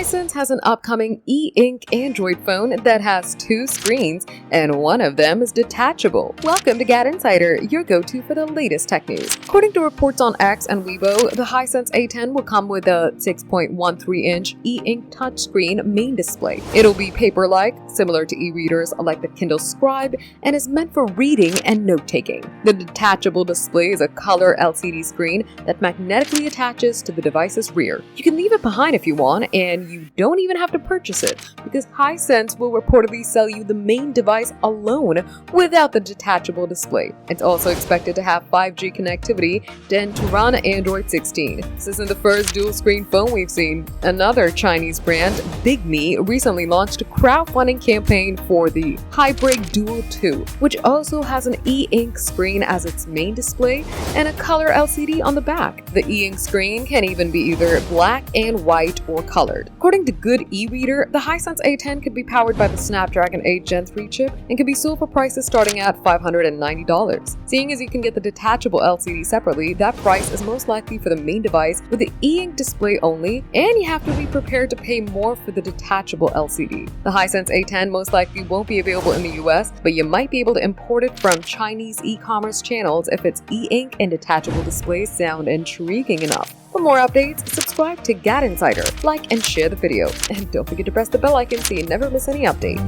Hisense has an upcoming e-ink Android phone that has 2 screens, and one of them is detachable. Welcome to GadInsider, your go-to for the latest tech news. According to reports on X and Weibo, the Hisense A10 will come with a 6.13-inch e-ink touchscreen main display. It'll be paper-like, similar to e-readers like the Kindle Scribe, and is meant for reading and note-taking. The detachable display is a color LCD screen that magnetically attaches to the device's rear. You can leave it behind if you want, and you don't even have to purchase it, because Hisense will reportedly sell you the main device alone without the detachable display. It's also expected to have 5G connectivity and to run Android 16. This isn't the first dual-screen phone we've seen. Another Chinese brand, Bigme, recently launched a crowdfunding campaign for the HiBreak Dual 2, which also has an e-ink screen as its main display and a color LCD on the back. The e-ink screen can even be either black and white or colored. According to Good e-reader, the Hisense A10 could be powered by the Snapdragon 8 Gen 3 chip and can be sold for prices starting at $590. Seeing as you can get the detachable LCD separately, that price is most likely for the main device with the e-ink display only, and you have to be prepared to pay more for the detachable LCD. The Hisense A10 most likely won't be available in the US, but you might be able to import it from Chinese e-commerce channels if its e-ink and detachable displays sound intriguing enough. For more updates, subscribe to GadInsider, like and share the video, and don't forget to press the bell icon so you never miss any update.